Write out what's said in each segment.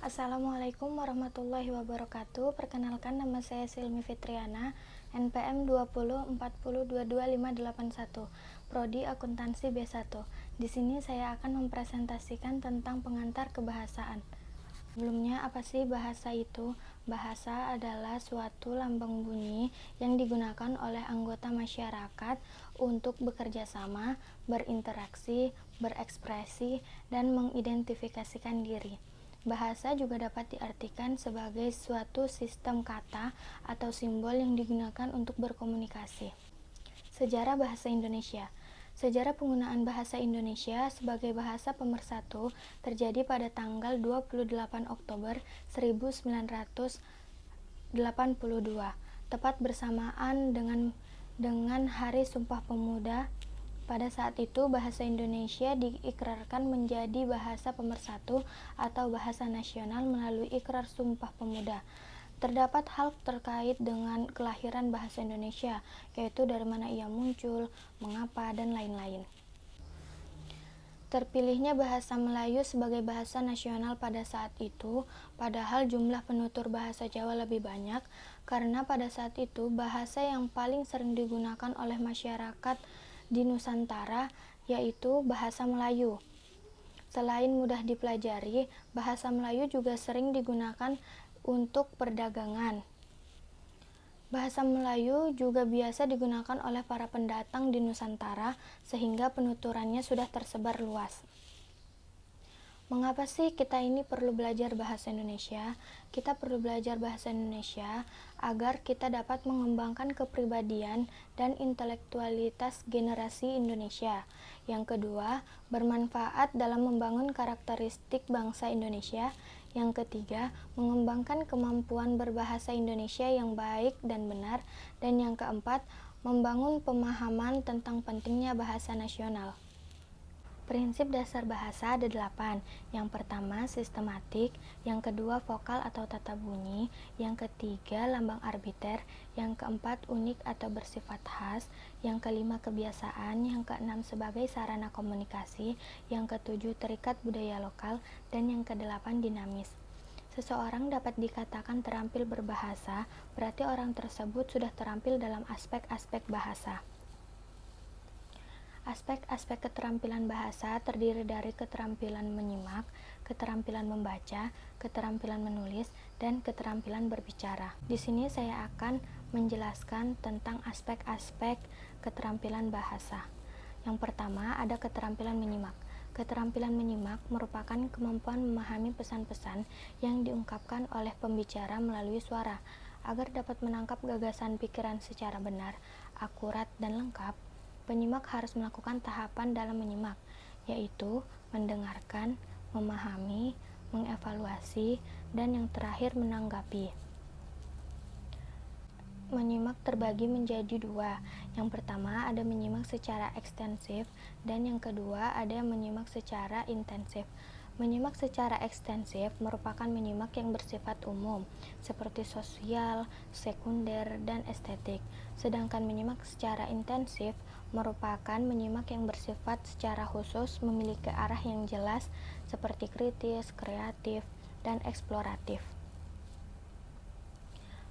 Assalamualaikum warahmatullahi wabarakatuh. Perkenalkan, nama saya Silmi Fitriana, NPM 2040222581, Prodi Akuntansi B1. Di sini saya akan mempresentasikan tentang pengantar kebahasaan. Sebelumnya, apa sih bahasa itu? Bahasa adalah suatu lambang bunyi yang digunakan oleh anggota masyarakat untuk bekerja sama, berinteraksi, berekspresi, dan mengidentifikasikan diri. Bahasa juga dapat diartikan sebagai suatu sistem kata atau simbol yang digunakan untuk berkomunikasi. Sejarah bahasa Indonesia. Sejarah penggunaan bahasa Indonesia sebagai bahasa pemersatu terjadi pada tanggal 28 Oktober 1982, tepat bersamaan dengan Hari Sumpah Pemuda. Pada saat itu, bahasa Indonesia diikrarkan menjadi bahasa pemersatu atau bahasa nasional melalui Ikrar Sumpah Pemuda. Terdapat hal terkait dengan kelahiran bahasa Indonesia, yaitu dari mana ia muncul, mengapa, dan lain-lain. Terpilihnya bahasa Melayu sebagai bahasa nasional pada saat itu, padahal jumlah penutur bahasa Jawa lebih banyak, karena pada saat itu bahasa yang paling sering digunakan oleh masyarakat di Nusantara yaitu bahasa Melayu. Selain mudah dipelajari, bahasa Melayu juga sering digunakan untuk perdagangan. Bahasa Melayu juga biasa digunakan oleh para pendatang di Nusantara, sehingga penuturannya sudah tersebar luas. Mengapa sih kita ini perlu belajar bahasa Indonesia? Kita perlu belajar bahasa Indonesia agar kita dapat mengembangkan kepribadian dan intelektualitas generasi Indonesia. Yang kedua, bermanfaat dalam membangun karakteristik bangsa Indonesia. Yang ketiga, mengembangkan kemampuan berbahasa Indonesia yang baik dan benar. Dan yang keempat, membangun pemahaman tentang pentingnya bahasa nasional. Prinsip dasar bahasa ada 8. Yang pertama, sistematik. Yang kedua, vokal atau tata bunyi. Yang ketiga, lambang arbiter. Yang keempat, unik atau bersifat khas. Yang kelima, kebiasaan. Yang keenam, sebagai sarana komunikasi. Yang ketujuh, terikat budaya lokal. Dan yang kedelapan, dinamis. Seseorang dapat dikatakan terampil berbahasa, berarti orang tersebut sudah terampil dalam aspek-aspek bahasa. Aspek-aspek keterampilan bahasa terdiri dari keterampilan menyimak, keterampilan membaca, keterampilan menulis, dan keterampilan berbicara. Di sini saya akan menjelaskan tentang aspek-aspek keterampilan bahasa. Yang pertama, ada keterampilan menyimak. Keterampilan menyimak merupakan kemampuan memahami pesan-pesan yang diungkapkan oleh pembicara melalui suara. Agar dapat menangkap gagasan pikiran secara benar, akurat, dan lengkap, penyimak harus melakukan tahapan dalam menyimak, yaitu mendengarkan, memahami, mengevaluasi, dan yang terakhir menanggapi. Menyimak terbagi menjadi 2. Yang pertama ada menyimak secara ekstensif, dan yang kedua ada menyimak secara intensif. Menyimak secara ekstensif merupakan menyimak yang bersifat umum, seperti sosial, sekunder, dan estetik. Sedangkan menyimak secara intensif merupakan menyimak yang bersifat secara khusus, memiliki arah yang jelas, seperti kritis, kreatif, dan eksploratif.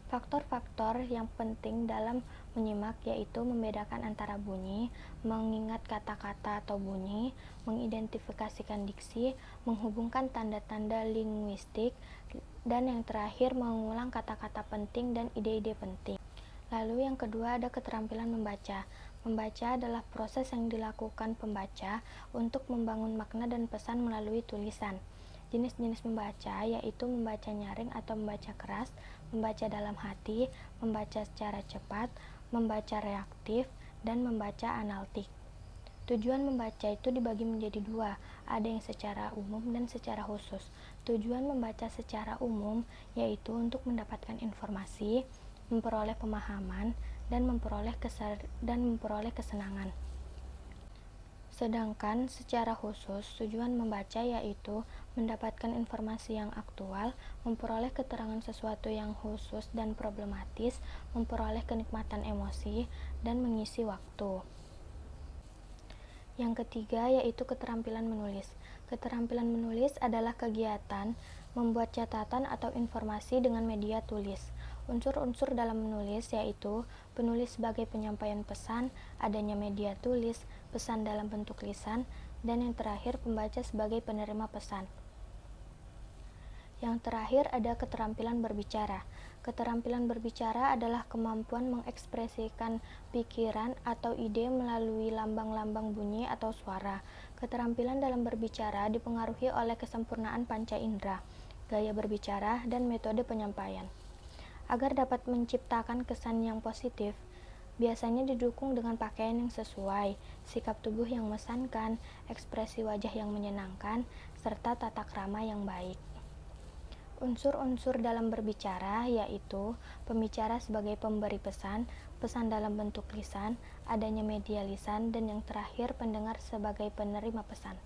Faktor-faktor yang penting dalam menyimak yaitu membedakan antara bunyi, mengingat kata-kata atau bunyi, mengidentifikasikan diksi, menghubungkan tanda-tanda linguistik, dan yang terakhir mengulang kata-kata penting dan ide-ide penting. Lalu yang kedua ada keterampilan membaca. Membaca adalah proses yang dilakukan pembaca untuk membangun makna dan pesan melalui tulisan. Jenis-jenis membaca yaitu membaca nyaring atau membaca keras, membaca dalam hati, membaca secara cepat, membaca reaktif, dan membaca analitik. Tujuan membaca itu dibagi menjadi 2, ada yang secara umum dan secara khusus. Tujuan membaca secara umum yaitu untuk mendapatkan informasi, memperoleh pemahaman, dan memperoleh kesenangan. Sedangkan secara khusus, tujuan membaca yaitu mendapatkan informasi yang aktual, memperoleh keterangan sesuatu yang khusus dan problematis, memperoleh kenikmatan emosi, dan mengisi waktu. Yang ketiga yaitu keterampilan menulis. Keterampilan menulis adalah kegiatan Membuat catatan atau informasi dengan media tulis. Unsur-unsur dalam menulis yaitu penulis sebagai penyampaian pesan, adanya media tulis, pesan dalam bentuk lisan, dan yang terakhir pembaca sebagai penerima pesan. Yang terakhir ada keterampilan berbicara. Keterampilan berbicara adalah kemampuan mengekspresikan pikiran atau ide melalui lambang-lambang bunyi atau suara. Keterampilan dalam berbicara dipengaruhi oleh kesempurnaan panca indera, gaya berbicara, dan metode penyampaian. Agar dapat menciptakan kesan yang positif, biasanya didukung dengan pakaian yang sesuai, sikap tubuh yang mengesankan, ekspresi wajah yang menyenangkan, serta tata krama yang baik. Unsur-unsur dalam berbicara yaitu pembicara sebagai pemberi pesan, pesan dalam bentuk lisan, adanya media lisan, dan yang terakhir pendengar sebagai penerima pesan.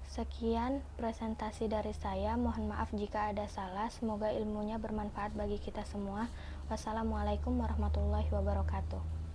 Sekian presentasi dari saya, mohon maaf jika ada salah, semoga ilmunya bermanfaat bagi kita semua. Wassalamualaikum warahmatullahi wabarakatuh.